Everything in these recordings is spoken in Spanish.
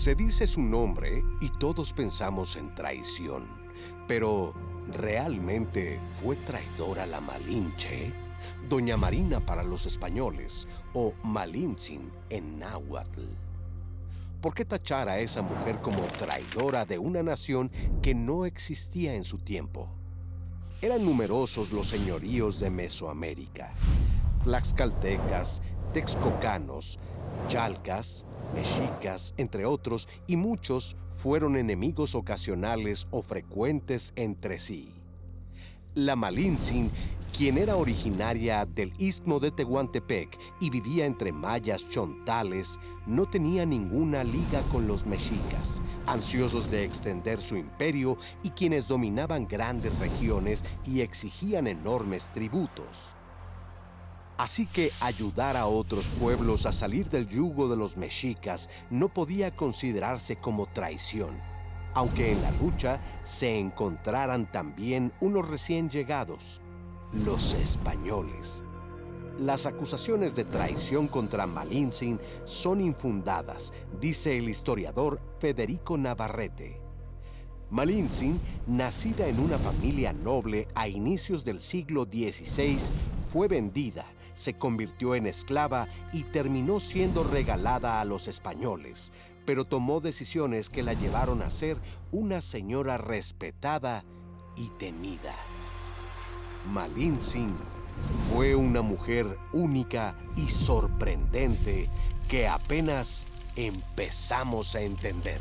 Se dice su nombre y todos pensamos en traición. Pero, ¿realmente fue traidora la Malinche? Doña Marina para los españoles, o Malintzin en náhuatl. ¿Por qué tachar a esa mujer como traidora de una nación que no existía en su tiempo? Eran numerosos los señoríos de Mesoamérica: tlaxcaltecas, texcocanos, chalcas, mexicas, entre otros, y muchos fueron enemigos ocasionales o frecuentes entre sí. La Malintzin, quien era originaria del istmo de Tehuantepec y vivía entre mayas chontales, no tenía ninguna liga con los mexicas, ansiosos de extender su imperio y quienes dominaban grandes regiones y exigían enormes tributos. Así que ayudar a otros pueblos a salir del yugo de los mexicas no podía considerarse como traición, aunque en la lucha se encontraran también unos recién llegados, los españoles. Las acusaciones de traición contra Malintzin son infundadas, dice el historiador Federico Navarrete. Malintzin, nacida en una familia noble a inicios del siglo XVI, fue vendida, se convirtió en esclava y terminó siendo regalada a los españoles, pero tomó decisiones que la llevaron a ser una señora respetada y temida. Malintzin fue una mujer única y sorprendente que apenas empezamos a entender.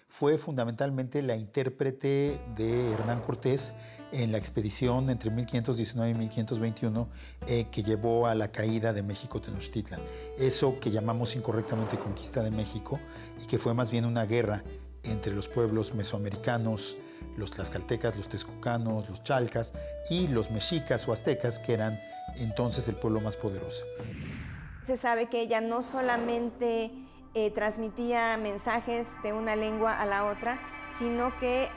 Fue fundamentalmente la intérprete de Hernán Cortés en la expedición entre 1519 y 1521 que llevó a la caída de México Tenochtitlan. Eso que llamamos incorrectamente conquista de México y que fue más bien una guerra entre los pueblos mesoamericanos, los tlaxcaltecas, los texcocanos, los chalcas y los mexicas o aztecas, que eran entonces el pueblo más poderoso. Se sabe que ella no solamente transmitía mensajes de una lengua a la otra, sino que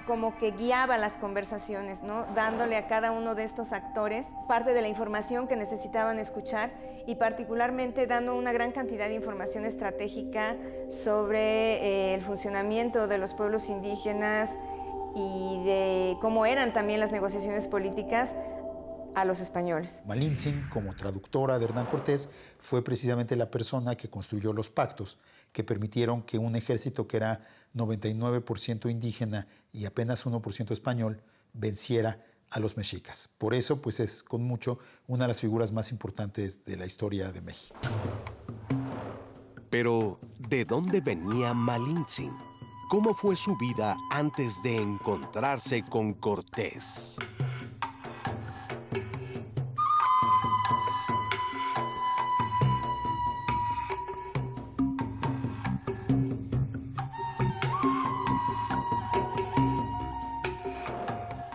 como que guiaba las conversaciones, ¿no? Dándole a cada uno de estos actores parte de la información que necesitaban escuchar y particularmente dando una gran cantidad de información estratégica sobre el funcionamiento de los pueblos indígenas y de cómo eran también las negociaciones políticas a los españoles. Malintzin, como traductora de Hernán Cortés, fue precisamente la persona que construyó los pactos que permitieron que un ejército que era 99% indígena y apenas 1% español venciera a los mexicas. Por eso, pues es con mucho una de las figuras más importantes de la historia de México. Pero, ¿de dónde venía Malintzin? ¿Cómo fue su vida antes de encontrarse con Cortés?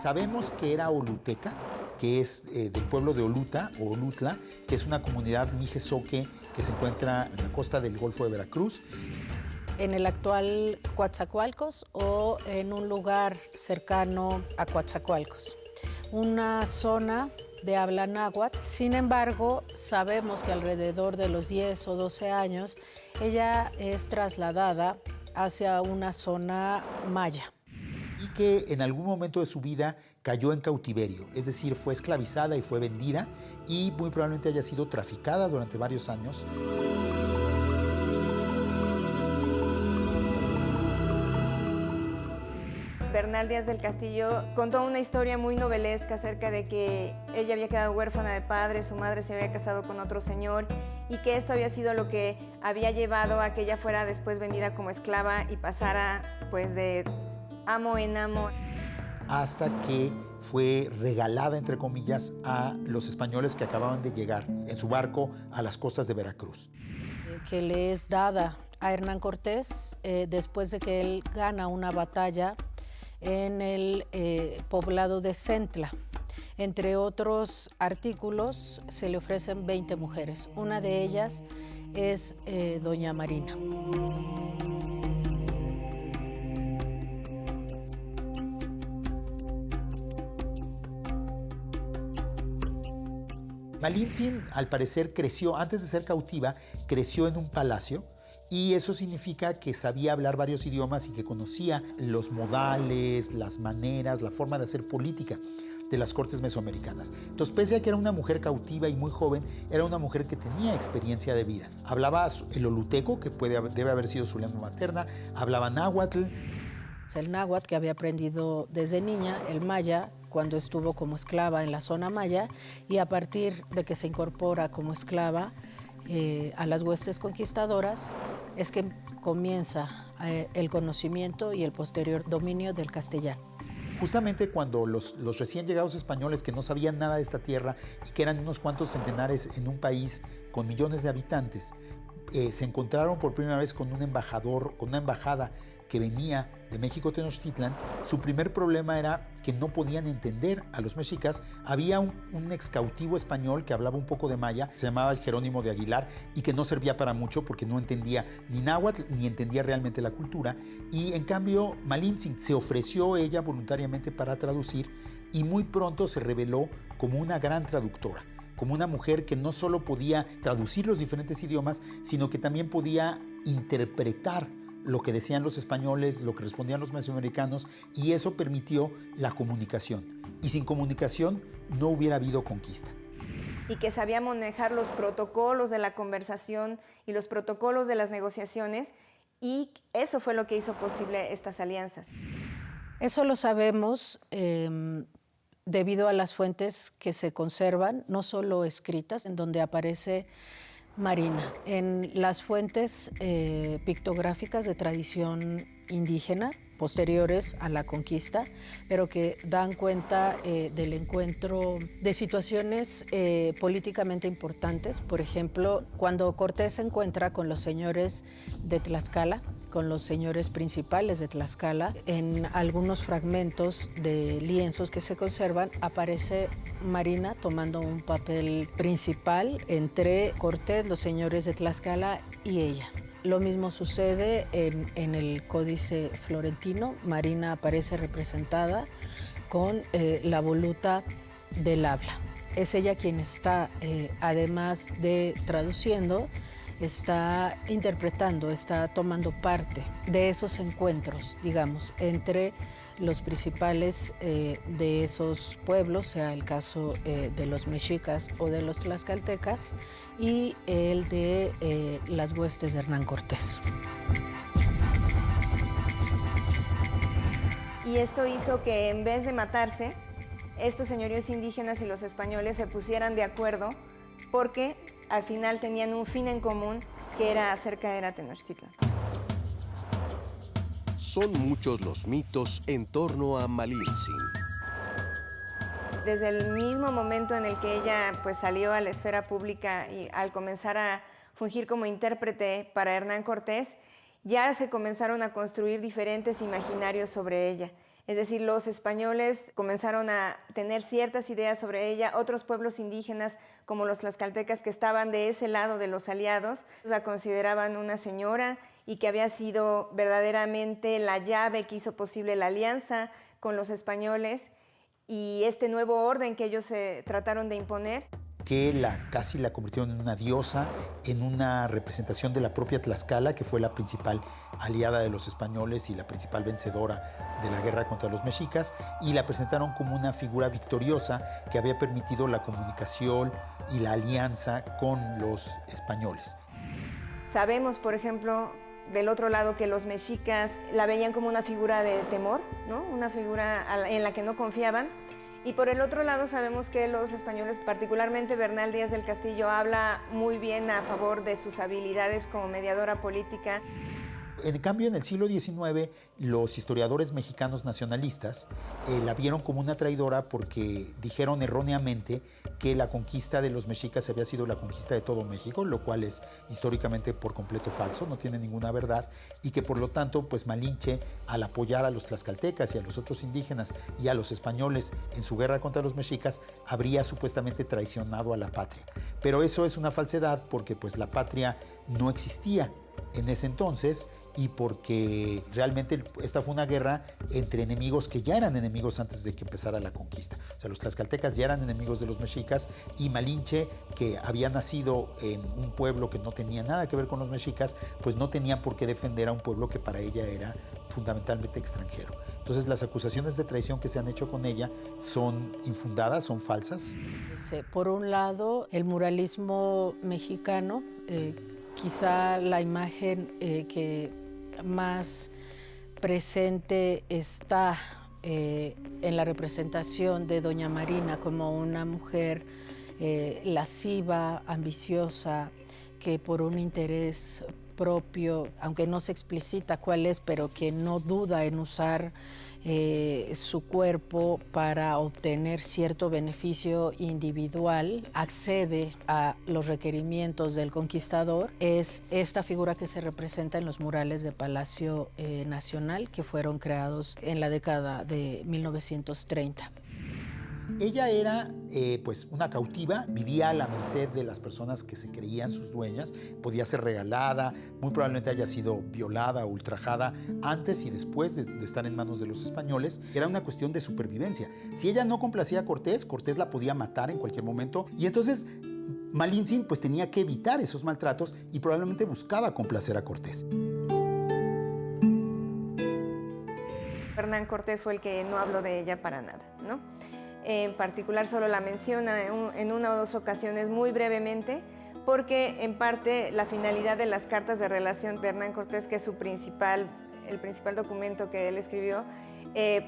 Sabemos que era oluteca, que es del pueblo de Oluta o Olutla, que es una comunidad mijezoque que se encuentra en la costa del Golfo de Veracruz. En el actual Coatzacoalcos o en un lugar cercano a Coatzacoalcos. Una zona de habla náhuatl. Sin embargo, sabemos que alrededor de los 10 o 12 años ella es trasladada hacia una zona maya. Y que en algún momento de su vida cayó en cautiverio, es decir, fue esclavizada y fue vendida y muy probablemente haya sido traficada durante varios años. Bernal Díaz del Castillo contó una historia muy novelesca acerca de que ella había quedado huérfana de padre, su madre se había casado con otro señor y que esto había sido lo que había llevado a que ella fuera después vendida como esclava y pasara pues de amo en amo. Hasta que fue regalada, entre comillas, a los españoles que acababan de llegar en su barco a las costas de Veracruz. Que le es dada a Hernán Cortés después de que él gana una batalla en el poblado de Centla. Entre otros artículos se le ofrecen 20 mujeres. Una de ellas es doña Marina. Malintzin, al parecer, creció, antes de ser cautiva, creció en un palacio, y eso significa que sabía hablar varios idiomas y que conocía los modales, las maneras, la forma de hacer política de las cortes mesoamericanas. Entonces, pese a que era una mujer cautiva y muy joven, era una mujer que tenía experiencia de vida. Hablaba el oluteco, que debe haber sido su lengua materna, hablaba náhuatl. El náhuatl que había aprendido desde niña, el maya, cuando estuvo como esclava en la zona maya, y a partir de que se incorpora como esclava a las huestes conquistadoras, es que comienza el conocimiento y el posterior dominio del castellano. Justamente cuando los recién llegados españoles, que no sabían nada de esta tierra y que eran unos cuantos centenares en un país con millones de habitantes, se encontraron por primera vez con un embajador, con una embajada que venía de México Tenochtitlan, su primer problema era que no podían entender a los mexicas. Había un ex cautivo español que hablaba un poco de maya, se llamaba Jerónimo de Aguilar, y que no servía para mucho porque no entendía ni náhuatl ni entendía realmente la cultura. Y en cambio Malintzin se ofreció ella voluntariamente para traducir, y muy pronto se reveló como una gran traductora, como una mujer que no solo podía traducir los diferentes idiomas, sino que también podía interpretar lo que decían los españoles, lo que respondían los mesoamericanos, y eso permitió la comunicación. Y sin comunicación no hubiera habido conquista. Y que sabía manejar los protocolos de la conversación y los protocolos de las negociaciones, y eso fue lo que hizo posible estas alianzas. Eso lo sabemos debido a las fuentes que se conservan, no solo escritas, en donde aparece Marina. En las fuentes pictográficas de tradición indígena posteriores a la conquista, pero que dan cuenta del encuentro de situaciones políticamente importantes. Por ejemplo, cuando Cortés se encuentra con los señores de Tlaxcala, con los señores principales de Tlaxcala, en algunos fragmentos de lienzos que se conservan, aparece Marina tomando un papel principal entre Cortés, los señores de Tlaxcala y ella. Lo mismo sucede en el Códice Florentino. Marina aparece representada con la voluta del habla. Es ella quien está, además de traduciendo, está interpretando, está tomando parte de esos encuentros, digamos, entre los principales de esos pueblos, sea el caso de los mexicas o de los tlaxcaltecas, y el de las huestes de Hernán Cortés. Y esto hizo que, en vez de matarse, estos señoríos indígenas y los españoles se pusieran de acuerdo, porque al final tenían un fin en común, que era hacer caer a Tenochtitlan. Son muchos los mitos en torno a Malintzin. Desde el mismo momento en el que ella salió a la esfera pública y al comenzar a fungir como intérprete para Hernán Cortés, ya se comenzaron a construir diferentes imaginarios sobre ella. Es decir, los españoles comenzaron a tener ciertas ideas sobre ella, otros pueblos indígenas, como los tlaxcaltecas, que estaban de ese lado de los aliados, la consideraban una señora y que había sido verdaderamente la llave que hizo posible la alianza con los españoles y este nuevo orden que ellos se trataron de imponer. Que casi la convirtieron en una diosa, en una representación de la propia Tlaxcala, que fue la principal aliada de los españoles y la principal vencedora de la guerra contra los mexicas, y la presentaron como una figura victoriosa que había permitido la comunicación y la alianza con los españoles. Sabemos, por ejemplo, del otro lado, que los mexicas la veían como una figura de temor, ¿no? Una figura en la que no confiaban. Y por el otro lado sabemos que los españoles, particularmente Bernal Díaz del Castillo, habla muy bien a favor de sus habilidades como mediadora política. En cambio, en el siglo XIX, los historiadores mexicanos nacionalistas la vieron como una traidora porque dijeron erróneamente que la conquista de los mexicas había sido la conquista de todo México, lo cual es históricamente por completo falso, no tiene ninguna verdad, y que por lo tanto, pues Malinche, al apoyar a los tlaxcaltecas y a los otros indígenas y a los españoles en su guerra contra los mexicas, habría supuestamente traicionado a la patria. Pero eso es una falsedad porque pues la patria no existía en ese entonces, y porque realmente esta fue una guerra entre enemigos que ya eran enemigos antes de que empezara la conquista. O sea, los tlaxcaltecas ya eran enemigos de los mexicas, y Malinche, que había nacido en un pueblo que no tenía nada que ver con los mexicas, pues no tenía por qué defender a un pueblo que para ella era fundamentalmente extranjero. Entonces las acusaciones de traición que se han hecho con ella son infundadas, son falsas. Por un lado, el muralismo mexicano, quizá la imagen que más presente está en la representación de Doña Marina como una mujer lasciva, ambiciosa, que por un interés propio, aunque no se explicita cuál es, pero que no duda en usar su cuerpo para obtener cierto beneficio individual, accede a los requerimientos del conquistador, es esta figura que se representa en los murales de Palacio Nacional, que fueron creados en la década de 1930. Ella era pues una cautiva, vivía a la merced de las personas que se creían sus dueñas, podía ser regalada, muy probablemente haya sido violada o ultrajada antes y después de estar en manos de los españoles. Era una cuestión de supervivencia. Si ella no complacía a Cortés, Cortés la podía matar en cualquier momento, y entonces Malintzin pues tenía que evitar esos maltratos y probablemente buscaba complacer a Cortés. Hernán Cortés fue el que no habló de ella para nada, ¿no? En particular solo la menciona en una o dos ocasiones muy brevemente, porque en parte la finalidad de las cartas de relación de Hernán Cortés, que es el principal documento que él escribió,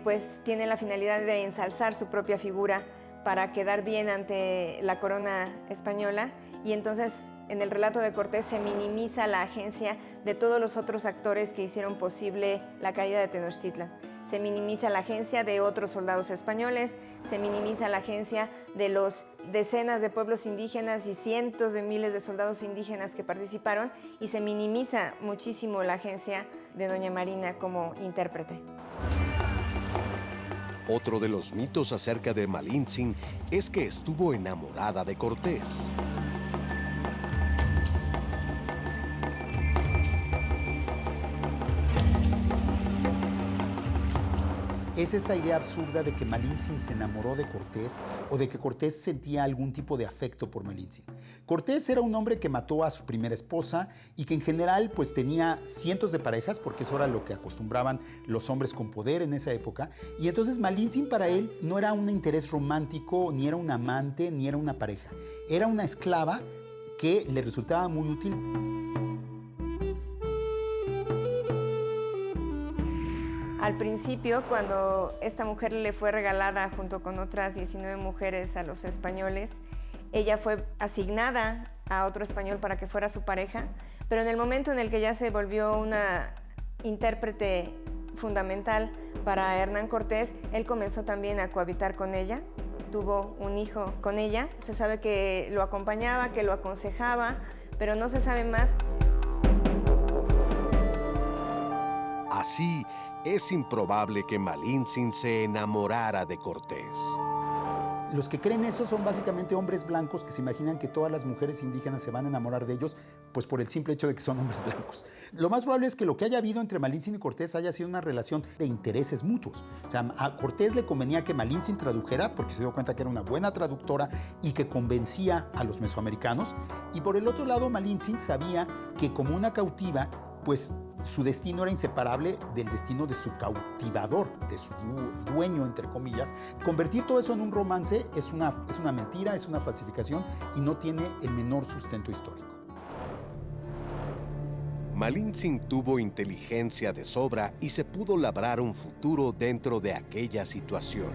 pues tiene la finalidad de ensalzar su propia figura para quedar bien ante la corona española, y entonces en el relato de Cortés se minimiza la agencia de todos los otros actores que hicieron posible la caída de Tenochtitlan. Se minimiza la agencia de otros soldados españoles, se minimiza la agencia de los decenas de pueblos indígenas y cientos de miles de soldados indígenas que participaron, y se minimiza muchísimo la agencia de Doña Marina como intérprete. Otro de los mitos acerca de Malintzin es que estuvo enamorada de Cortés. Es esta idea absurda de que Malintzin se enamoró de Cortés o de que Cortés sentía algún tipo de afecto por Malintzin. Cortés era un hombre que mató a su primera esposa y que en general pues tenía cientos de parejas, porque eso era lo que acostumbraban los hombres con poder en esa época, y entonces Malintzin para él no era un interés romántico, ni era un amante, ni era una pareja. Era una esclava que le resultaba muy útil. Al principio, cuando esta mujer le fue regalada junto con otras 19 mujeres a los españoles, ella fue asignada a otro español para que fuera su pareja, pero en el momento en el que ya se volvió una intérprete fundamental para Hernán Cortés, él comenzó también a cohabitar con ella, tuvo un hijo con ella. Se sabe que lo acompañaba, que lo aconsejaba, pero no se sabe más. Así, es improbable que Malintzin se enamorara de Cortés. Los que creen eso son básicamente hombres blancos que se imaginan que todas las mujeres indígenas se van a enamorar de ellos, pues por el simple hecho de que son hombres blancos. Lo más probable es que lo que haya habido entre Malintzin y Cortés haya sido una relación de intereses mutuos. O sea, a Cortés le convenía que Malintzin tradujera porque se dio cuenta que era una buena traductora y que convencía a los mesoamericanos. Y por el otro lado, Malintzin sabía que como una cautiva, pues su destino era inseparable del destino de su cautivador, de su dueño, entre comillas. Convertir todo eso en un romance es una mentira, es una falsificación y no tiene el menor sustento histórico. Malintzin tuvo inteligencia de sobra y se pudo labrar un futuro dentro de aquella situación.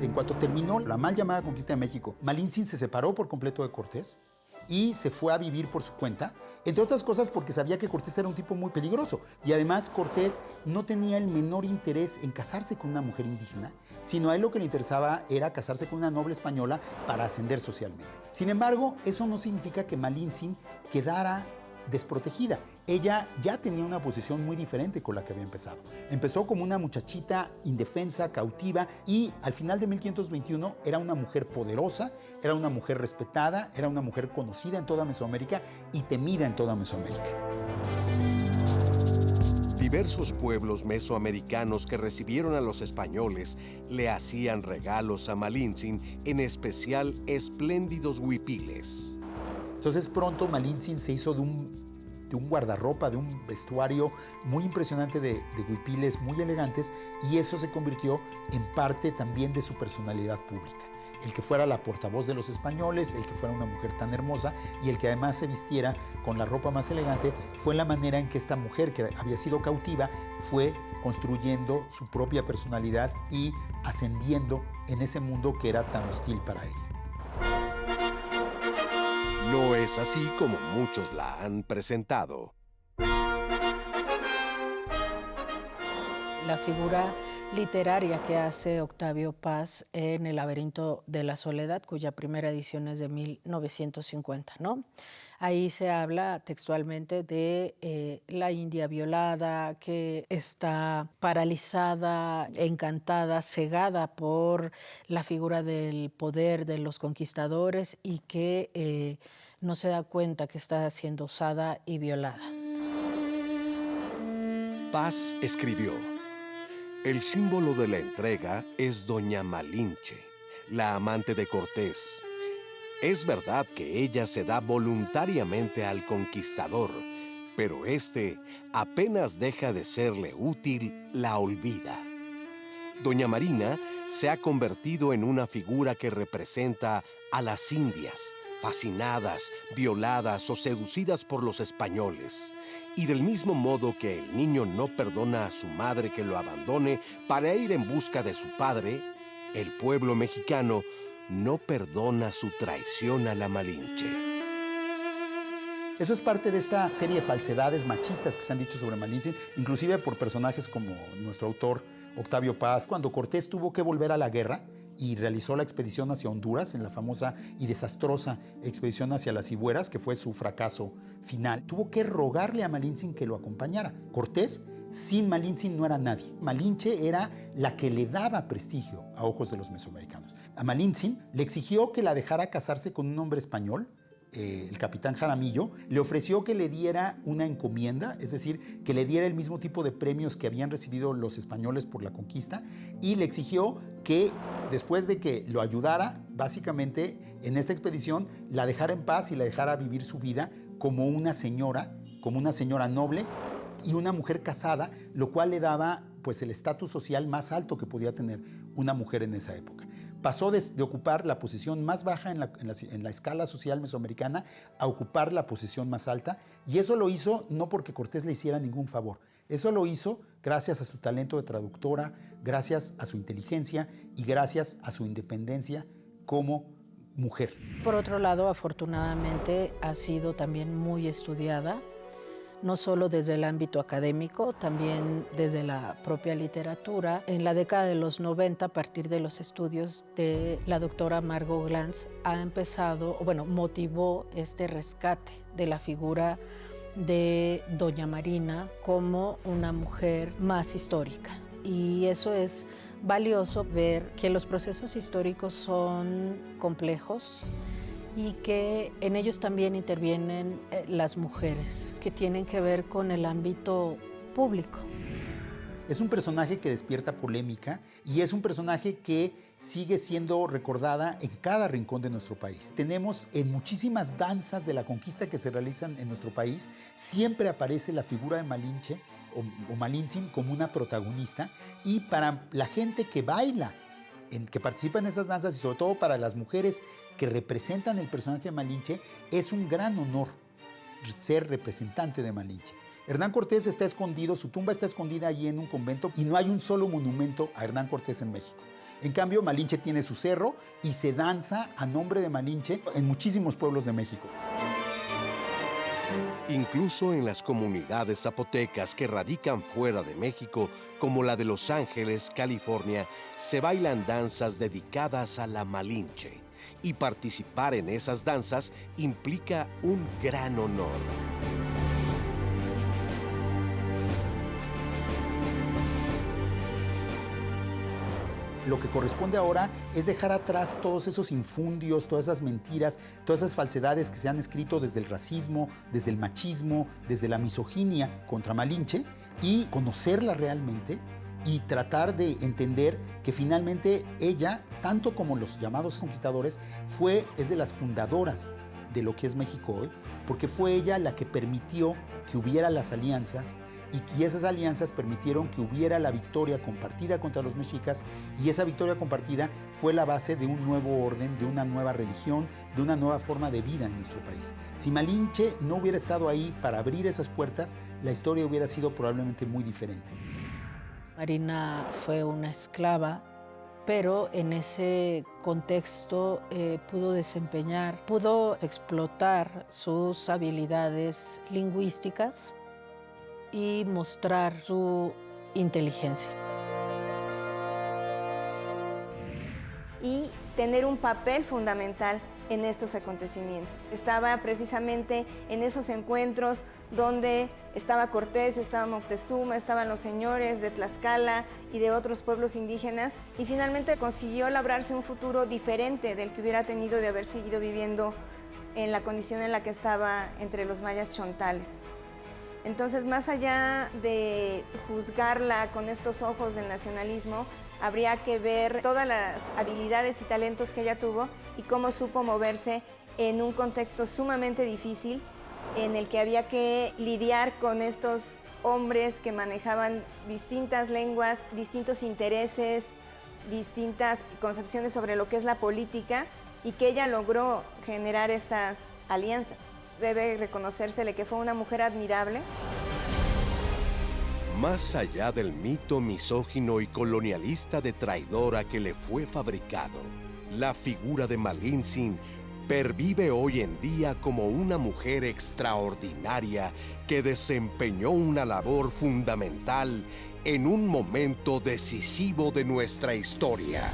En En cuanto terminó la mal llamada conquista de México, Malintzin se separó por completo de Cortés y se fue a vivir por su cuenta, entre otras cosas porque sabía que Cortés era un tipo muy peligroso. Y además Cortés no tenía el menor interés en casarse con una mujer indígena, sino a él lo que le interesaba era casarse con una noble española para ascender socialmente. Sin embargo, eso no significa que Malintzin quedara desprotegida. Ella ya tenía una posición muy diferente con la que había empezado. Empezó como una muchachita indefensa, cautiva, y al final de 1521 era una mujer poderosa, era una mujer respetada, era una mujer conocida en toda Mesoamérica y temida en toda Mesoamérica. Diversos pueblos mesoamericanos que recibieron a los españoles le hacían regalos a Malintzin, en especial espléndidos huipiles. Entonces pronto Malintzin se hizo de un guardarropa, de un vestuario muy impresionante de huipiles muy elegantes, y eso se convirtió en parte también de su personalidad pública. El que fuera la portavoz de los españoles, el que fuera una mujer tan hermosa y el que además se vistiera con la ropa más elegante, fue la manera en que esta mujer que había sido cautiva fue construyendo su propia personalidad y ascendiendo en ese mundo que era tan hostil para ella. No es así como muchos la han presentado. La figura literaria que hace Octavio Paz en El laberinto de la soledad, cuya primera edición es de 1950, ¿no? Ahí se habla textualmente de la india violada, que está paralizada, encantada, cegada por la figura del poder de los conquistadores y que no se da cuenta que está siendo usada y violada. Paz escribió: el símbolo de la entrega es Doña Malinche, la amante de Cortés. Es verdad que ella se da voluntariamente al conquistador, pero éste apenas deja de serle útil, la olvida. Doña Marina se ha convertido en una figura que representa a las indias, fascinadas, violadas o seducidas por los españoles. Y del mismo modo que el niño no perdona a su madre que lo abandone para ir en busca de su padre, el pueblo mexicano no perdona su traición a la Malinche. Eso es parte de esta serie de falsedades machistas que se han dicho sobre Malintzin, inclusive por personajes como nuestro autor Octavio Paz. Cuando Cortés tuvo que volver a la guerra y realizó la expedición hacia Honduras, en la famosa y desastrosa expedición hacia las Cibueras, que fue su fracaso final, tuvo que rogarle a Malintzin que lo acompañara. Cortés, sin Malintzin, no era nadie. Malinche era la que le daba prestigio a ojos de los mesoamericanos. A Malintzin le exigió que la dejara casarse con un hombre español, el capitán Jaramillo. Le ofreció que le diera una encomienda, es decir, que le diera el mismo tipo de premios que habían recibido los españoles por la conquista, y le exigió que después de que lo ayudara, básicamente en esta expedición, la dejara en paz y la dejara vivir su vida como una señora noble y una mujer casada, lo cual le daba pues el estatus social más alto que podía tener una mujer en esa época. Pasó de ocupar la posición más baja en la escala social mesoamericana a ocupar la posición más alta, y eso lo hizo no porque Cortés le hiciera ningún favor, eso lo hizo gracias a su talento de traductora, gracias a su inteligencia y gracias a su independencia como mujer. Por otro lado, afortunadamente ha sido también muy estudiada, no solo desde el ámbito académico, también desde la propia literatura. En la década de los 90, a partir de los estudios de la doctora Margot Glantz, motivó este rescate de la figura de Doña Marina como una mujer más histórica. Y eso es valioso, ver que los procesos históricos son complejos y que en ellos también intervienen las mujeres, que tienen que ver con el ámbito público. Es un personaje que despierta polémica y es un personaje que sigue siendo recordada en cada rincón de nuestro país. Tenemos en muchísimas danzas de la conquista que se realizan en nuestro país, siempre aparece la figura de Malinche o Malintzin como una protagonista, y para la gente que baila, que participa en esas danzas, y sobre todo para las mujeres que representan el personaje de Malinche, es un gran honor ser representante de Malinche. Hernán Cortés está escondido, su tumba está escondida allí en un convento, y no hay un solo monumento a Hernán Cortés en México. En cambio, Malinche tiene su cerro y se danza a nombre de Malinche en muchísimos pueblos de México. Incluso en las comunidades zapotecas que radican fuera de México, como la de Los Ángeles, California, se bailan danzas dedicadas a la Malinche. Y participar en esas danzas implica un gran honor. Lo que corresponde ahora es dejar atrás todos esos infundios, todas esas mentiras, todas esas falsedades que se han escrito desde el racismo, desde el machismo, desde la misoginia contra Malinche y conocerla realmente y tratar de entender que finalmente ella, tanto como los llamados conquistadores, es de las fundadoras de lo que es México hoy, porque fue ella la que permitió que hubiera las alianzas y esas alianzas permitieron que hubiera la victoria compartida contra los mexicas y esa victoria compartida fue la base de un nuevo orden, de una nueva religión, de una nueva forma de vida en nuestro país. Si Malinche no hubiera estado ahí para abrir esas puertas, la historia hubiera sido probablemente muy diferente. Marina fue una esclava, pero en ese contexto pudo explotar sus habilidades lingüísticas y mostrar su inteligencia. Y tener un papel fundamental en estos acontecimientos. Estaba precisamente en esos encuentros donde estaba Cortés, estaba Moctezuma, estaban los señores de Tlaxcala y de otros pueblos indígenas y finalmente consiguió labrarse un futuro diferente del que hubiera tenido de haber seguido viviendo en la condición en la que estaba entre los mayas chontales. Entonces, más allá de juzgarla con estos ojos del nacionalismo, habría que ver todas las habilidades y talentos que ella tuvo y cómo supo moverse en un contexto sumamente difícil en el que había que lidiar con estos hombres que manejaban distintas lenguas, distintos intereses, distintas concepciones sobre lo que es la política y que ella logró generar estas alianzas. Debe reconocérsele que fue una mujer admirable. Más allá del mito misógino y colonialista de traidora que le fue fabricado, la figura de Malintzin pervive hoy en día como una mujer extraordinaria que desempeñó una labor fundamental en un momento decisivo de nuestra historia.